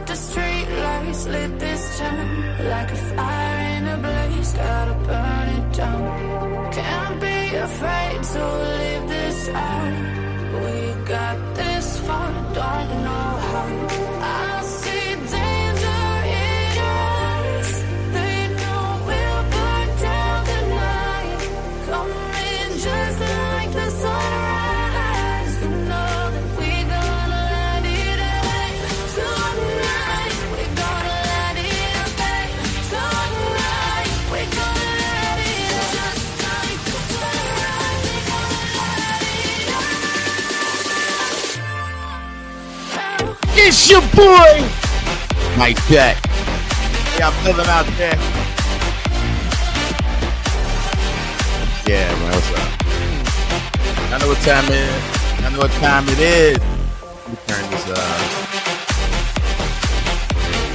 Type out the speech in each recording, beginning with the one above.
the street lights lit this town like a fire in a blaze, gotta burn it down. Can't be afraid to leave this out. We got this far, don't know how. I see danger in us. They know we'll burn down the night. Coming just like the sunrise. You know that we gonna let it rain tonight. We gonna let it rain tonight. We gonna let it just like the sunrise. We gonna let it rain. It's your boy, Mike Jack. Yeah, I'm living out there. Yeah, man, what's up? I know what time it is. I know what time it is. Let me turn this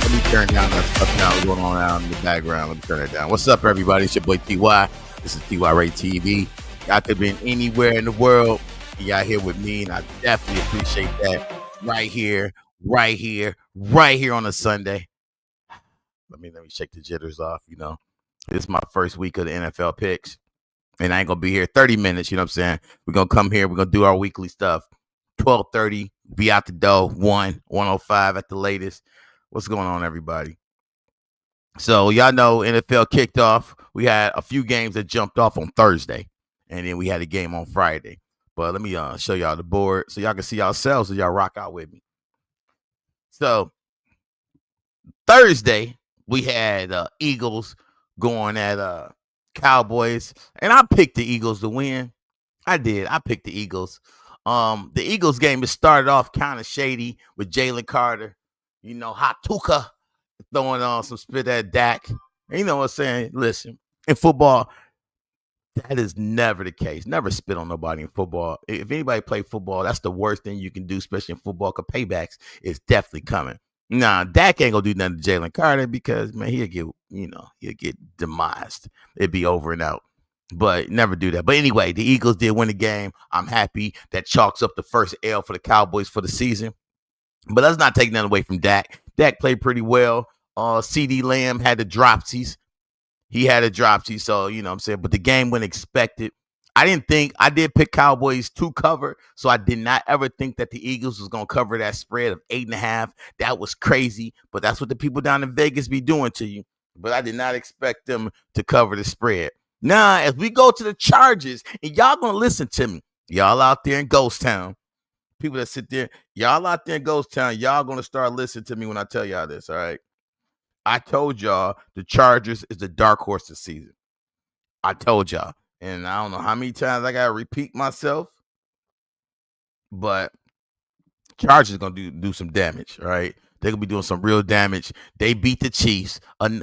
Let me turn down that stuff now going on out in the background. Let me turn it down. What's up, everybody? It's your boy TY. This is TY Ray TV. Y'all could be anywhere in the world. Y'all here with me, and I definitely appreciate that. Right here on a Sunday. Let me shake the jitters off. You know, this is my first week of the NFL picks, and I ain't gonna be here 30 minutes. You know what I'm saying? We're gonna come here. We're gonna do our weekly stuff. 12:30, be out the door. 1:05 at the latest. What's going on, everybody? So y'all know NFL kicked off. We had a few games that jumped off on Thursday, and then we had a game on Friday. But let me show y'all the board so y'all can see yourselves so y'all rock out with me. So Thursday, we had Eagles going at Cowboys, and I picked the Eagles to win. I did. I picked the Eagles. The Eagles game, it started off kind of shady with Jalen Carter, you know, Hatuka throwing on some spit at Dak. And you know what I'm saying? Listen, in football, that is never the case. Never spit on nobody in football. If anybody play football, that's the worst thing you can do, especially in football, because paybacks is definitely coming. Nah, Dak ain't gonna do nothing to Jalen Carter because, man, he'll get demised. It'd be over and out. But never do that. But anyway, the Eagles did win the game. I'm happy. That chalks up the first L for the Cowboys for the season. But let's not take nothing away from Dak. Dak played pretty well. CD Lamb had the dropsies. He had a dropsy, so you know what I'm saying. But the game went expected. I did pick Cowboys to cover, so I did not ever think that the Eagles was gonna cover that spread of 8.5. That was crazy, but that's what the people down in Vegas be doing to you. But I did not expect them to cover the spread. Now, as we go to the Chargers, and y'all gonna listen to me, y'all out there in Ghost Town, people that sit there, y'all out there in Ghost Town, y'all gonna start listening to me when I tell y'all this. All right. I told y'all the Chargers is the dark horse this season. I told y'all. And I don't know how many times I got to repeat myself. But Chargers going to do some damage, all right? They're going to be doing some real damage. They beat the Chiefs. And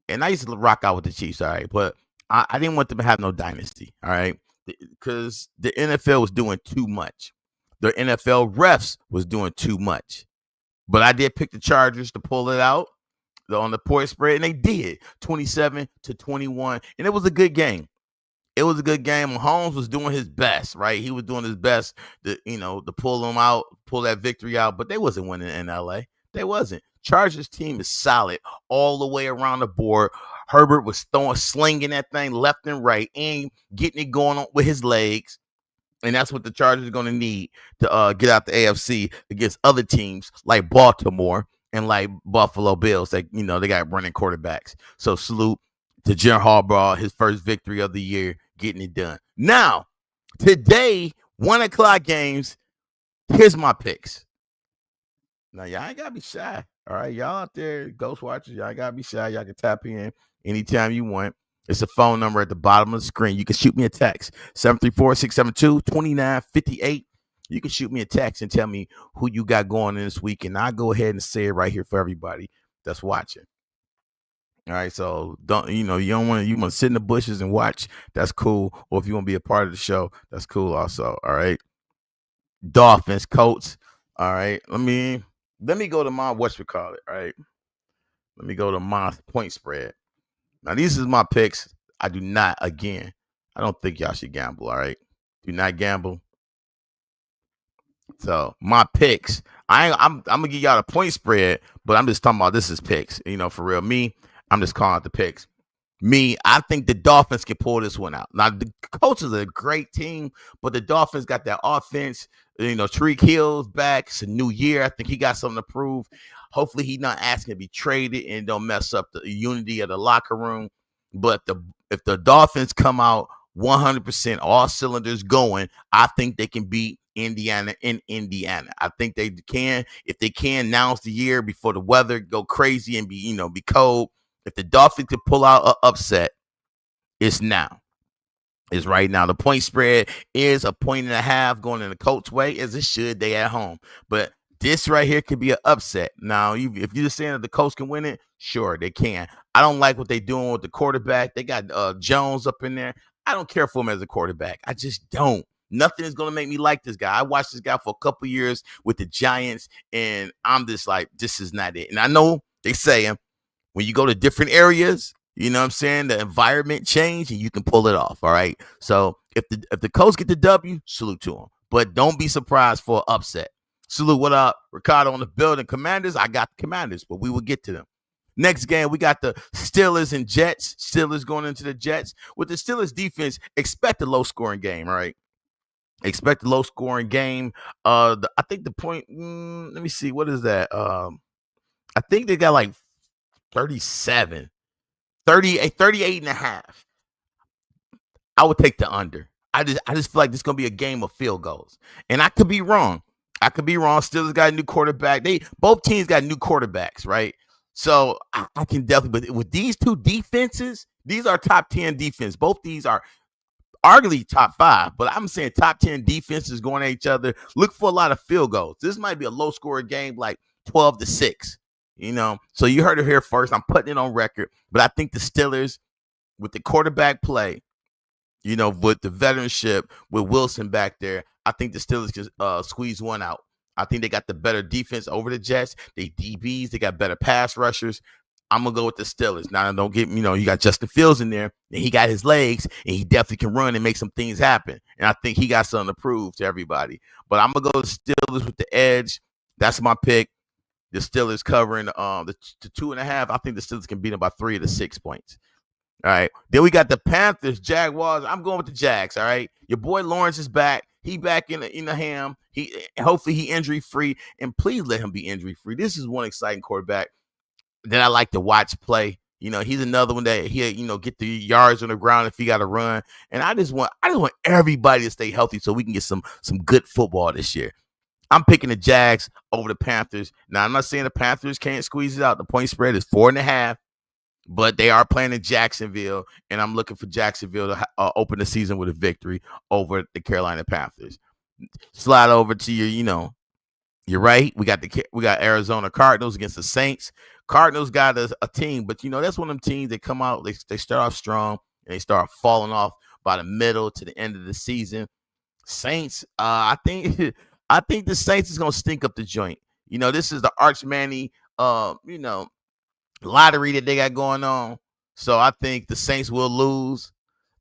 I used to rock out with the Chiefs, all right? But I didn't want them to have no dynasty, all right? Because the NFL was doing too much. The NFL refs was doing too much. But I did pick the Chargers to pull it out on the point spread, and they did 27-21, and it was a good game. It was a good game. Mahomes was doing his best, right? He was doing his best to pull them out, pull that victory out, but they wasn't winning in LA. They wasn't. Chargers team is solid all the way around the board. Herbert was slinging that thing left and right and getting it going on with his legs. And that's what the Chargers are going to need to get out the AFC against other teams like Baltimore and like Buffalo Bills. They got running quarterbacks. So salute to Jim Harbaugh, his first victory of the year, getting it done. Now, today, 1:00 games, here's my picks. Now, y'all ain't got to be shy. All right, y'all out there, Ghost Watchers, y'all ain't got to be shy. Y'all can tap in anytime you want. It's a phone number at the bottom of the screen. You can shoot me a text, 734-672-2958. You can shoot me a text and tell me who you got going in this week, and I'll go ahead and say it right here for everybody that's watching. All right, so you want to sit in the bushes and watch. That's cool. Or if you want to be a part of the show, that's cool also. All right. Dolphins, Colts. All right. Let me go to my whatchamacallit. All right. Let me go to my point spread. Now, these is my picks. I don't think y'all should gamble, all right? Do not gamble. So my picks, I'm gonna give y'all the point spread, but I'm just talking about this is picks. For real. Me, I'm just calling out the picks. Me, I think the Dolphins can pull this one out. Now the Colts is a great team, but the Dolphins got that offense. Tariq Hill's back. It's a new year. I think he got something to prove. Hopefully, he's not asking to be traded and don't mess up the unity of the locker room. But if the Dolphins come out 100%, all cylinders going, I think they can beat Indiana in Indiana. I think they can. If they can, now's the year before the weather go crazy and be cold. If the Dolphins could pull out an upset, it's now. It's right now. The point spread is 1.5 going in the Colts' way, as it should. They at home. But this right here could be an upset. Now, if you're just saying that the Colts can win it, sure, they can. I don't like what they're doing with the quarterback. They got Jones up in there. I don't care for him as a quarterback. I just don't. Nothing is going to make me like this guy. I watched this guy for a couple years with the Giants, and I'm just like, this is not it. And I know they say when you go to different areas, you know what I'm saying, the environment change and you can pull it off. All right. So if the Colts get the W, salute to them. But don't be surprised for an upset. Salute. What up? Ricardo on the building. Commanders. I got the Commanders, but we will get to them. Next game, we got the Steelers and Jets. Steelers going into the Jets. With the Steelers defense, expect a low-scoring game, all right? Expect a low-scoring game. I think the point, let me see. What is that? I think they got like 37, 38 and a half. I would take the under. I just feel like this is going to be a game of field goals. And I could be wrong. Steelers got a new quarterback. Both teams got new quarterbacks, right? So I can definitely, but with these two defenses, these are top 10 defense. Both these are arguably top 5, but I'm saying top 10 defenses going at each other. Look for a lot of field goals. This might be a low scoring game, like 12-6. So you heard it here first. I'm putting it on record, but I think the Steelers, with the quarterback play, with the veteranship, with Wilson back there, I think the Steelers can squeeze one out. I think they got the better defense over the Jets. They DBs, they got better pass rushers. I'm going to go with the Steelers. Now, don't get me, you got Justin Fields in there, and he got his legs, and he definitely can run and make some things happen. And I think he got something to prove to everybody. But I'm going to go with the Steelers with the edge. That's my pick. The Steelers covering the 2.5. I think the Steelers can beat them by 3 to 6 points. All right. Then we got the Panthers, Jaguars. I'm going with the Jags. All right. Your boy Lawrence is back. He back in the ham. Hopefully he injury free, and please let him be injury free. This is one exciting quarterback that I like to watch play. He's another one that he'll get the yards on the ground if he got to run. And I just want everybody to stay healthy so we can get some good football this year. I'm picking the Jags over the Panthers. Now, I'm not saying the Panthers can't squeeze it out. The point spread is 4.5. But they are playing in Jacksonville, and I'm looking for Jacksonville to open the season with a victory over the Carolina Panthers. Slide over to you're right. We got Arizona Cardinals against the Saints. Cardinals got a team, but that's one of them teams that come out. They start off strong and they start falling off by the middle to the end of the season. Saints, I think the Saints is gonna stink up the joint. This is the Arch Manny, lottery that they got going on. So I think the Saints will lose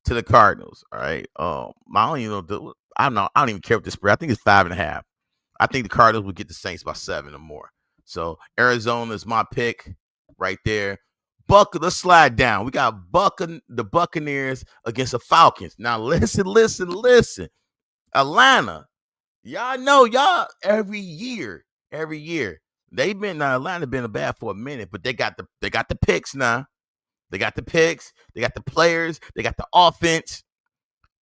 to the Cardinals. All right. I don't even know. I don't even care what the spread. I think it's 5.5. I think the Cardinals will get the Saints by 7 or more. So Arizona is my pick right there. Let's slide down. We got the Buccaneers against the Falcons. Now listen. Atlanta. Y'all know every year. Atlanta been bad for a minute, but they got the picks now. They got the picks, they got the players, they got the offense.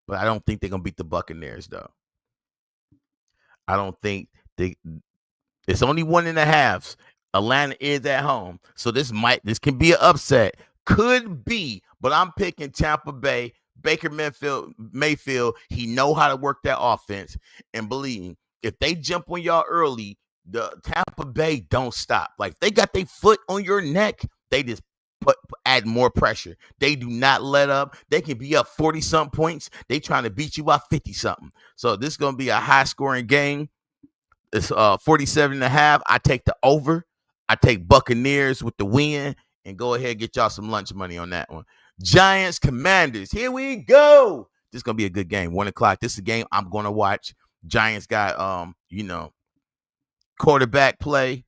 But I don't think they're gonna beat the Buccaneers, though. I don't think it's only 1.5. Atlanta is at home. So this can be an upset. Could be, but I'm picking Tampa Bay. Baker Mayfield, he know how to work that offense. And believe me, if they jump on y'all early, the Tampa Bay don't stop. Like, if they got their foot on your neck, they just add more pressure. They do not let up. They can be up 40-something points. They trying to beat you by 50-something. So this is going to be a high-scoring game. It's 47.5. I take the over. I take Buccaneers with the win, and go ahead and get y'all some lunch money on that one. Giants, Commanders. Here we go. This is going to be a good game. 1 o'clock. This is a game I'm going to watch. Giants got quarterback play.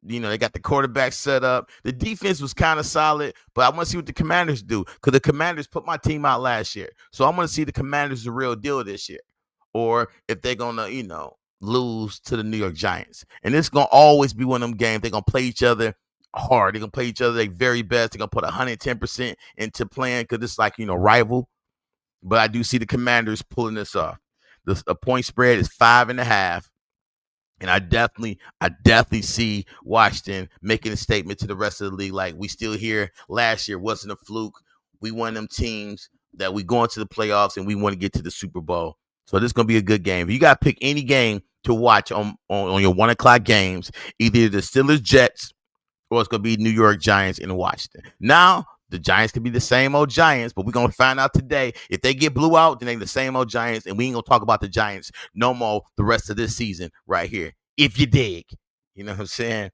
They got the quarterback set up. The defense was kind of solid, but I want to see what the Commanders do because the Commanders put my team out last year. So I want to see the Commanders the real deal this year, or if they're gonna, lose to the New York Giants. And it's gonna always be one of them games. They're gonna play each other hard. They're gonna play each other their very best. They're gonna put 110% into playing because it's like rival. But I do see the Commanders pulling this off. The point spread is 5.5. And I definitely see Washington making a statement to the rest of the league. Like, we still here. Last year wasn't a fluke. We won them teams that we go into the playoffs and we want to get to the Super Bowl. So this is gonna be a good game. If you gotta pick any game to watch on your 1 o'clock games, either the Steelers Jets or it's gonna be New York Giants in Washington. Now the Giants could be the same old Giants, but we're going to find out today. If they get blew out, then they the same old Giants, and we ain't going to talk about the Giants no more the rest of this season right here, if you dig. You know what I'm saying?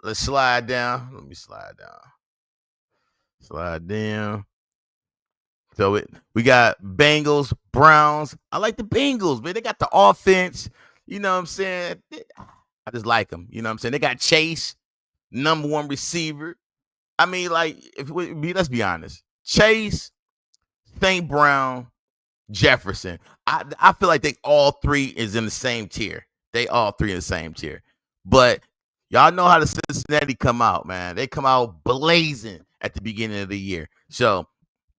Let's slide down. Let me slide down. Slide down. So we got Bengals, Browns. I like the Bengals, man. They got the offense. You know what I'm saying? I just like them. You know what I'm saying? They got Chase, number 1 receiver. I mean, like, let's be honest. Chase, St. Brown, Jefferson. I feel like they all 3 is in the same tier. They all 3 in the same tier. But y'all know how the Cincinnati come out, man. They come out blazing at the beginning of the year. So,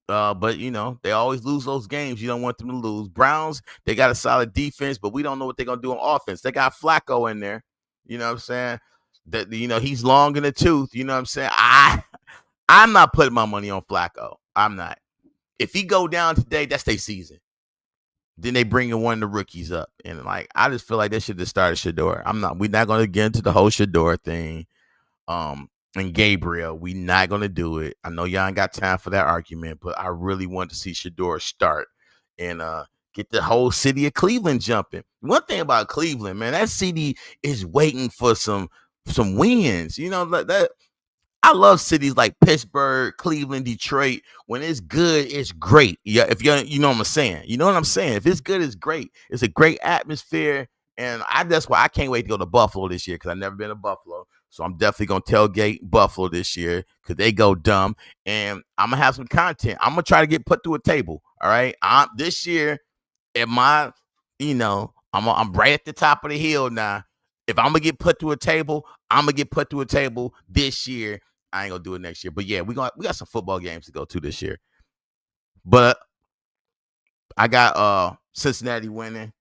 but they always lose those games. You don't want them to lose. Browns, they got a solid defense, but we don't know what they're gonna do on offense. They got Flacco in there. You know what I'm saying? That he's long in the tooth. You know what I'm saying? I'm not putting my money on Flacco. I'm not. If he go down today, that's their season. Then they bring in one of the rookies up, and I just feel like they should have started Shador. We're not going to get into the whole Shador thing. And Gabriel, we not going to do it. I know y'all ain't got time for that argument, but I really want to see Shador start and get the whole city of Cleveland jumping. One thing about Cleveland, man, that city is waiting for some wins. That. I love cities like Pittsburgh, Cleveland, Detroit. When it's good, it's great. Yeah, if you know what I'm saying. You know what I'm saying? If it's good, it's great. It's a great atmosphere. And that's why I can't wait to go to Buffalo this year because I've never been to Buffalo. So I'm definitely going to tailgate Buffalo this year because they go dumb. And I'm going to have some content. I'm going to try to get put through a table. All right. This year, I'm right at the top of the hill now. If I'm going to get put through a table, I'm going to get put through a table this year. I ain't gonna do it next year, but yeah, we got some football games to go to this year. But I got Cincinnati winning,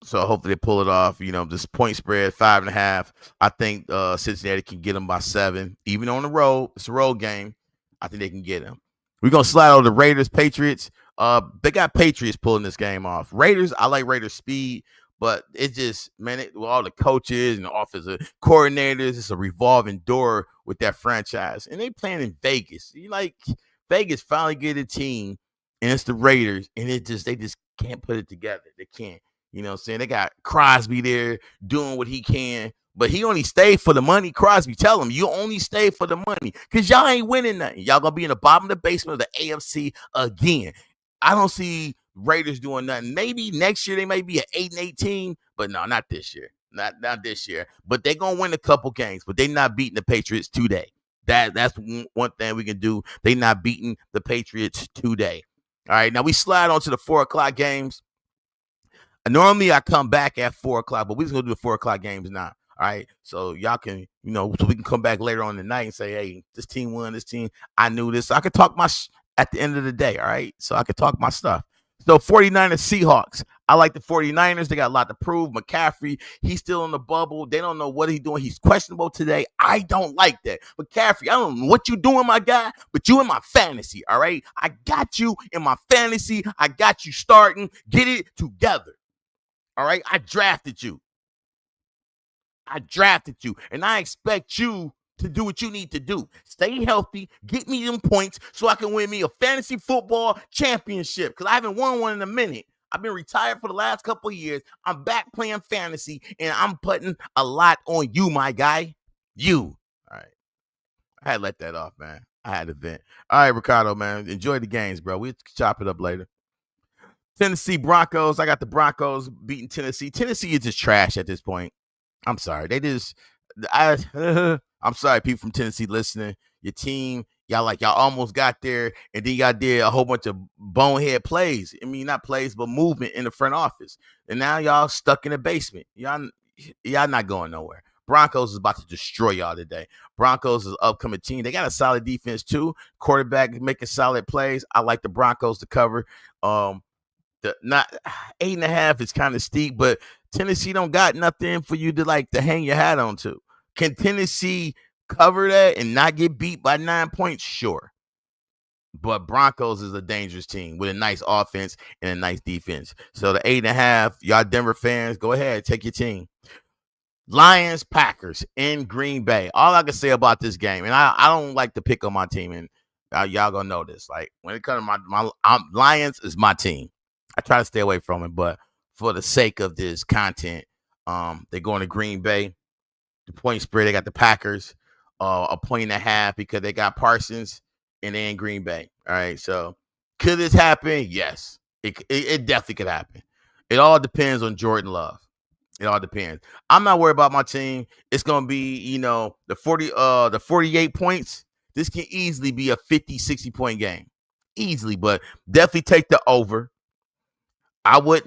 so hopefully they pull it off. This point spread 5.5. I think Cincinnati can get them by 7, even on the road. It's a road game. I think they can get them. We're gonna slide on the Raiders, Patriots. They got Patriots pulling this game off. Raiders, I like Raiders' speed. But it's just, man, with all the coaches and the offensive coordinators, it's a revolving door with that franchise. And they playing in Vegas. Vegas finally get a team, and it's the Raiders, and they just can't put it together. They can't. You know what I'm saying? They got Crosby there doing what he can, but he only stayed for the money. Crosby, tell him, you only stay for the money because y'all ain't winning nothing. Y'all going to be in the bottom of the basement of the AFC again. I don't see Raiders doing nothing. Maybe next year they may be an 8-8 team, but no, not this year. Not this year. But they're gonna win a couple games, but they're not beating the Patriots today. That's one thing we can do. They're not beating the Patriots today. All right, now we slide on to the 4 o'clock games. Normally I come back at 4 o'clock, but we're just gonna do the 4 o'clock games now. All right, so y'all can, so we can come back later on the night and say, hey, this team won, this team, I knew this. So I could talk at the end of the day, all right? So I could talk my stuff. So 49ers, Seahawks. I like the 49ers. They got a lot to prove. McCaffrey, he's still in the bubble. They don't know what he's doing. He's questionable today. I don't like that. McCaffrey, I don't know what you doing, my guy, but you in my fantasy, all right? I got you in my fantasy. I got you starting. Get it together, all right? I drafted you, and I expect you to do what you need to do. Stay healthy, get me them points so I can win me a fantasy football championship because I haven't won one in a minute. I've been retired for the last couple of years. I'm back playing fantasy, and I'm putting a lot on you, my guy. You. All right. I had to let that off, man. I had to vent. All right, Ricardo, man. Enjoy the games, bro. We'll chop it up later. Tennessee Broncos. I got the Broncos beating Tennessee. Tennessee is just trash at this point. I'm sorry. I'm sorry, people from Tennessee listening. Your team, y'all almost got there, and then y'all did a whole bunch of bonehead plays. I mean, not plays, but movement in the front office. And now y'all stuck in the basement. Y'all not going nowhere. Broncos is about to destroy y'all today. Broncos is upcoming team. They got a solid defense too. Quarterback making solid plays. I like the Broncos to cover. The not 8.5 is kind of steep, but Tennessee don't got nothing for you to hang your hat on to. Can Tennessee cover that and not get beat by 9 points? Sure. But Broncos is a dangerous team with a nice offense and a nice defense. So the 8.5, y'all Denver fans, go ahead, take your team. Lions, Packers in Green Bay. All I can say about this game, and I don't like to pick on my team, and y'all gonna know this. Like when it comes to my Lions is my team. I try to stay away from it, but for the sake of this content, they're going to Green Bay. The point spread, they got the Packers, 1.5 because they got Parsons and they in Green Bay. All right, so could this happen? Yes, it definitely could happen. It all depends on Jordan Love. It all depends. I'm not worried about my team. It's gonna be, the 48 points. This can easily be a 50, 60 point game. Easily, but definitely take the over. I would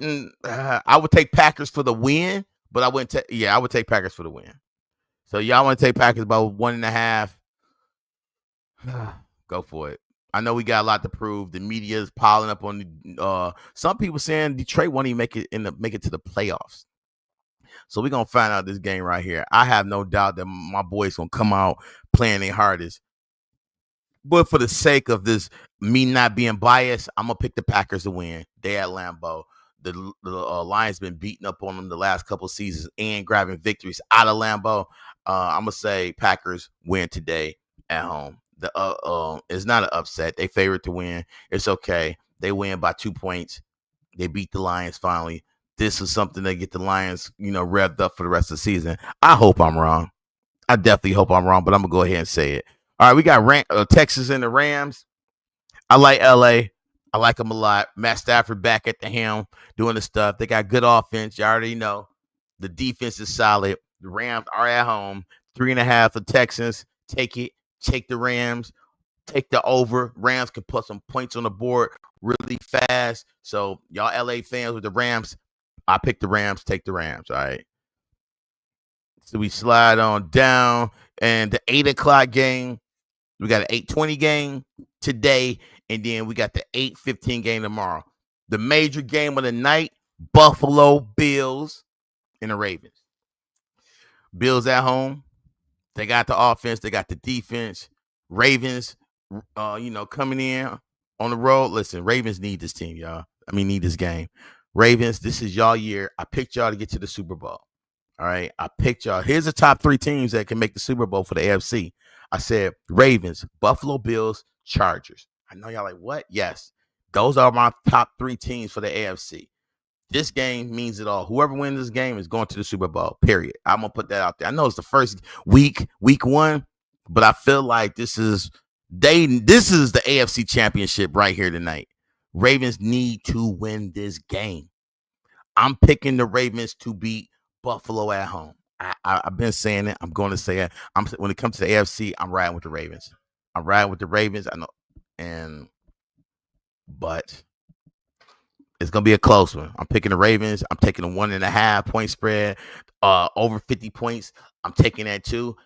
take Packers for the win, but I would take Packers for the win. So y'all want to take Packers about 1.5? Go for it. I know we got a lot to prove. The media is piling up on some people saying Detroit won't even make it to the playoffs. So we're gonna find out this game right here. I have no doubt that my boys gonna come out playing their hardest. But for the sake of this, me not being biased, I'm gonna pick the Packers to win. They at Lambeau. The Lions been beating up on them the last couple of seasons and grabbing victories out of Lambeau. I'm gonna say Packers win today at home. It's not an upset. They favorite to win. It's okay. They win by 2 points. They beat the Lions finally. This is something that get the Lions, revved up for the rest of the season. I hope I'm wrong. I definitely hope I'm wrong, but I'm gonna go ahead and say it. All right, we got Texas and the Rams. I like LA. I like them a lot. Matt Stafford back at the helm doing the stuff. They got good offense. You already know. The defense is solid. The Rams are at home. 3.5 for Texans. Take it. Take the Rams. Take the over. Rams can put some points on the board really fast. So y'all LA fans with the Rams, I pick the Rams. Take the Rams. All right. So we slide on down. And the 8 o'clock game, we got an 8:20 game today, and then we got the 8:15 game tomorrow. The major game of the night, Buffalo Bills and the Ravens. Bills at home. They got the offense. They got the defense. Ravens, coming in on the road. Listen, Ravens need this team, y'all. Need this game. Ravens, this is y'all year. I picked y'all to get to the Super Bowl. All right, I picked y'all. Here's the top 3 teams that can make the Super Bowl for the AFC. I said Ravens, Buffalo Bills, Chargers. I know y'all like, what? Yes, those are my top 3 teams for the AFC. This game means it all. Whoever wins this game is going to the Super Bowl, period. I'm going to put that out there. I know it's the first week 1, but I feel like this is the AFC championship right here tonight. Ravens need to win this game. I'm picking the Ravens to beat Buffalo at home. I've been saying it. I'm going to say it. When it comes to the AFC, I'm riding with the Ravens. I know, but it's going to be a close one. I'm picking the Ravens. I'm taking a 1.5 point spread, over 50 points. I'm taking that too.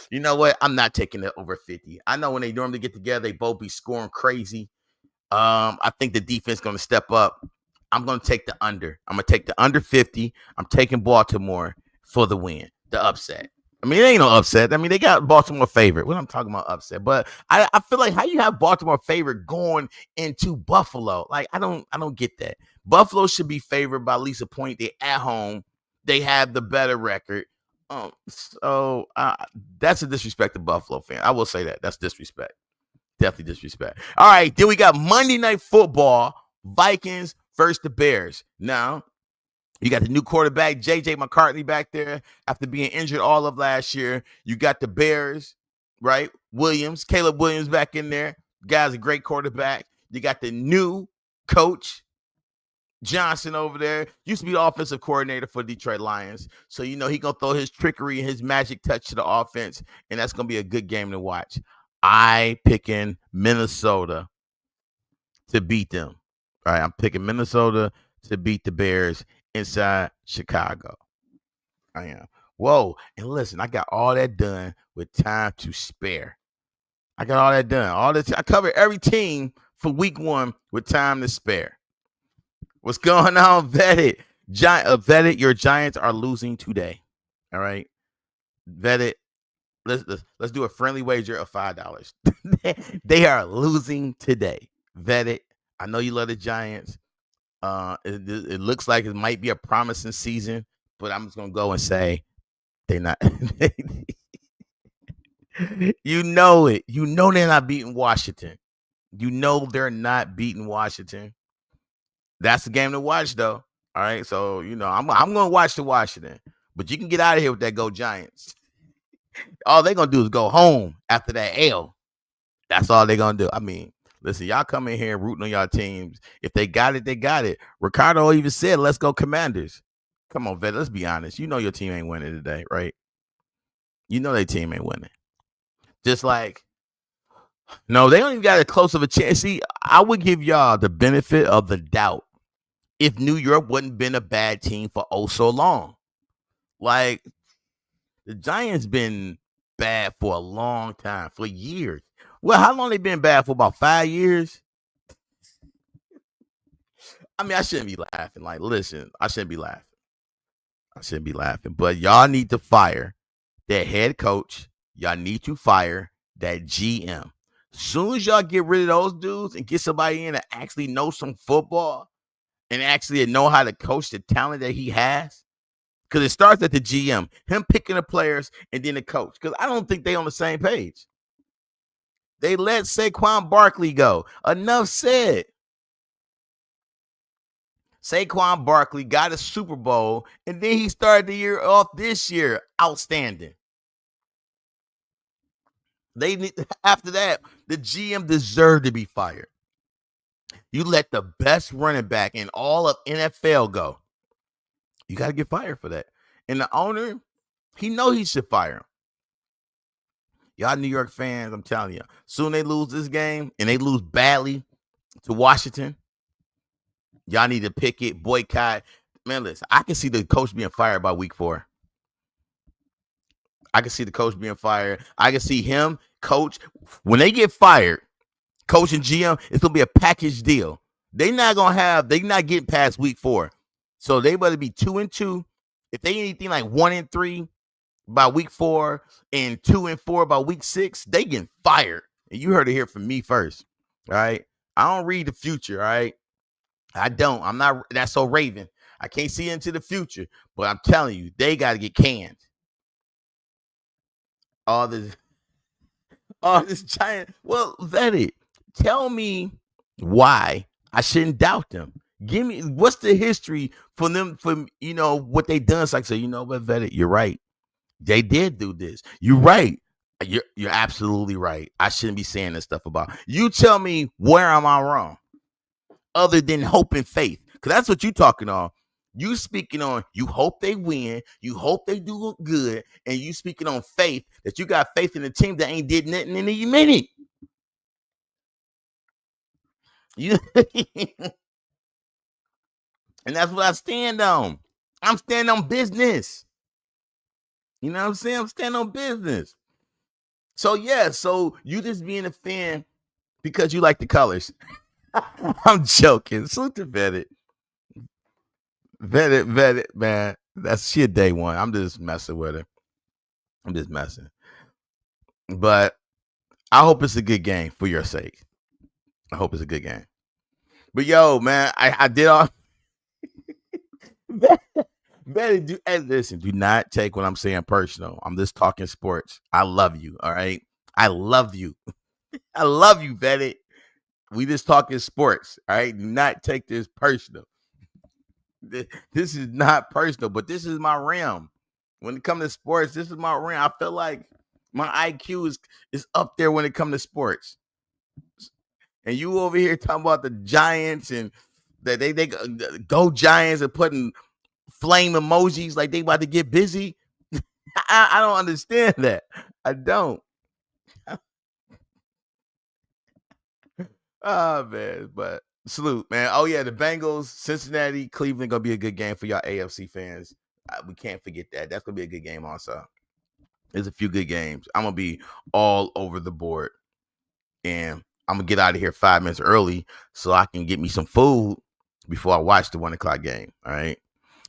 You know what? I'm not taking it over 50. I know when they normally get together, they both be scoring crazy. I think the defense is going to step up. I'm going to take the under. I'm going to take the under 50. I'm taking Baltimore for the win, the upset. It ain't no upset. They got Baltimore favorite. What I'm talking about upset. But I feel like how you have Baltimore favorite going into Buffalo. Like, I don't get that. Buffalo should be favored by at least a point. They're at home. They have the better record. So that's a disrespect to Buffalo fan. I will say that. That's disrespect. Definitely disrespect. All right, then we got Monday Night Football, Vikings versus the Bears. Now, you got the new quarterback, J.J. McCarthy, back there after being injured all of last year. You got the Bears, right? Caleb Williams back in there. Guy's a great quarterback. You got the new coach Johnson over there. Used to be the offensive coordinator for Detroit Lions. So he gonna throw his trickery and his magic touch to the offense, and that's gonna be a good game to watch. I picking Minnesota to beat them. All right, I'm picking Minnesota to beat the Bears inside Chicago. I am. Whoa, and listen, I got all that done with time to spare. I got all that done. I covered every team for week 1 with time to spare. What's going on, Vetted? Vetted, your Giants are losing today. All right, Vetted. Let's do a friendly wager of $5. They are losing today. Vetted. I know you love the Giants. It looks like it might be a promising season, but I'm just gonna go and say they're not. You know it. You know they're not beating Washington. You know they're not beating Washington. That's the game to watch, though. All right, so I'm gonna watch the Washington, but you can get out of here with that Go Giants. All they're gonna do is go home after that L. That's all they're gonna do. I mean, listen, y'all come in here rooting on y'all teams. If they got it, they got it. Ricardo even said, "Let's go Commanders." Come on, Vet. Let's be honest. You know your team ain't winning today, right? You know their team ain't winning. Just like, no, they don't even got as close of a chance. See, I would give y'all the benefit of the doubt if New York wouldn't been a bad team for so long. Like, the Giants been bad for a long time, for years. Well, how long they been bad for? About 5 years? I mean, I shouldn't be laughing. Like, listen, I shouldn't be laughing. But y'all need to fire that head coach. Y'all need to fire that GM. Soon as y'all get rid of those dudes and get somebody in that actually knows some football and actually know how to coach the talent that he has, because it starts at the GM, him picking the players and then the coach. Because I don't think they on the same page. They let Saquon Barkley go. Enough said. Saquon Barkley got a Super Bowl, and then he started the year off this year outstanding. After that, the GM deserved to be fired. You let the best running back in all of NFL go. You got to get fired for that. And the owner, he know he should fire him. Y'all New York fans, I'm telling you, soon they lose this game and they lose badly to Washington. Y'all need to pick it, boycott. Man, listen, I can see the coach being fired by week 4. I can see the coach being fired. I can see him, coach, when they get fired, coach and GM, it's going to be a package deal. They're not getting past week 4. So they better be 2-2. If they anything like 1-3 by week 4 and 2-4 by week 6, they getting fired. And you heard it here from me first. All right. I don't read the future. All right. I don't. I'm not. That's so Raven. I can't see into the future, but I'm telling you, they got to get canned. All this giant. Well, Vetted, tell me why I shouldn't doubt them. Give me what's the history for them from what they done. It's like, so what, Vetted, you're right. They did do this. You're right. You're absolutely right. I shouldn't be saying this stuff about. You tell me where am I wrong? Other than hope and faith. Because that's what you talking on. You speaking on you hope they win, you hope they do good, and you speaking on faith that you got faith in the team that ain't did nothing in a minute. You and that's what I stand on. I'm standing on business. You know what I'm saying? I'm standing on business. So yeah, so you just being a fan because you like the colors. I'm joking. Salute to Vetted. Vetted, man. That's shit day one. I'm just messing with it. I'm just messing. But I hope it's a good game for your sake. I hope it's a good game. But yo, man, I did all. Vetted, listen, do not take what I'm saying personal. I'm just talking sports. I love you. All right. I love you. I love you, Vetted. We just talking sports. All right. Do not take this personal. This is not personal, but this is my realm. When it comes to sports, this is my realm. I feel like my IQ is up there when it comes to sports. and you over here talking about the Giants and that they go Giants and putting flame emojis like they about to get busy. I don't understand that. I don't. Oh man, but salute, man. Oh yeah, the Bengals, Cincinnati, Cleveland gonna be a good game for y'all AFC fans. We can't forget that. That's gonna be a good game also. There's a few good games. I'm gonna be all over the board, and I'm gonna get out of here 5 minutes early so I can get me some food before I watch the 1 o'clock game. All right.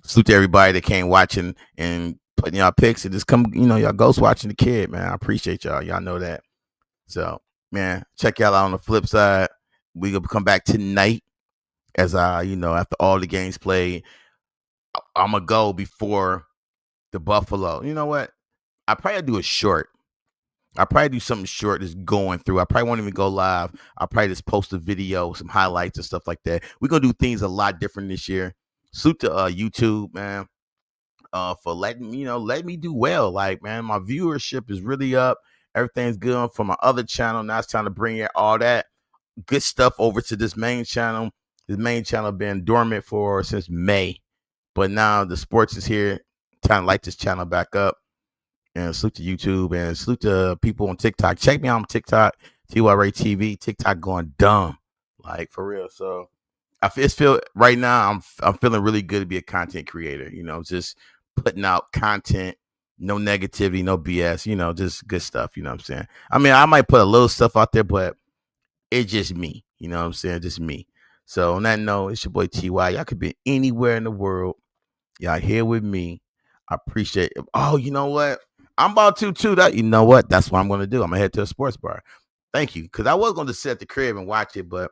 Salute to everybody that came watching and putting y'all picks and just come, y'all ghost watching the kid, man. I appreciate y'all. Y'all know that. So, man, check y'all out on the flip side. We gonna come back tonight as after all the games played. I'm gonna go before the Buffalo. You know what? I probably do a short. I probably do something short just going through. I probably won't even go live. I'll probably just post a video, some highlights and stuff like that. We're gonna do things a lot different this year. Salute to YouTube, man. For letting me do well. Like, man, my viewership is really up. Everything's good for my other channel. Now it's time to bring in all that good stuff over to this main channel. This main channel been dormant since May, but now the sports is here. Time to light this channel back up. And salute to YouTube and salute to people on TikTok. Check me out on TikTok, TYRay TV. TikTok going dumb, like for real. So I feel right now I'm feeling really good to be a content creator. Just putting out content, no negativity, no BS. Just good stuff. You know what I'm saying? I mean, I might put a little stuff out there, but it's just me. You know what I'm saying? Just me. So on that note, it's your boy TY. Y'all could be anywhere in the world. Y'all here with me. I appreciate it. Oh, you know what? I'm about to too. You know what? That's what I'm going to do. I'm going to head to a sports bar. Thank you. Because I was going to sit at the crib and watch it, but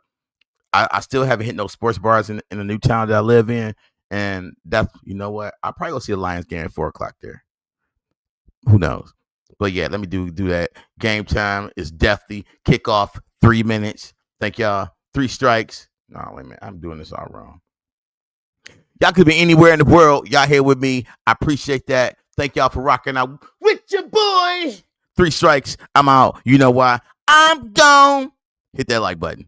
I still haven't hit no sports bars in the new town that I live in. And that's, you know what? I'll probably go see a Lions game at 4 o'clock there. Who knows? But yeah, let me do that. Game time is definitely kickoff 3 minutes. Thank y'all. 3 strikes. No, wait a minute. I'm doing this all wrong. Y'all could be anywhere in the world. Y'all here with me. I appreciate that. Thank y'all for rocking out with your boy. 3 strikes. I'm out. You know why? I'm gone. Hit that like button.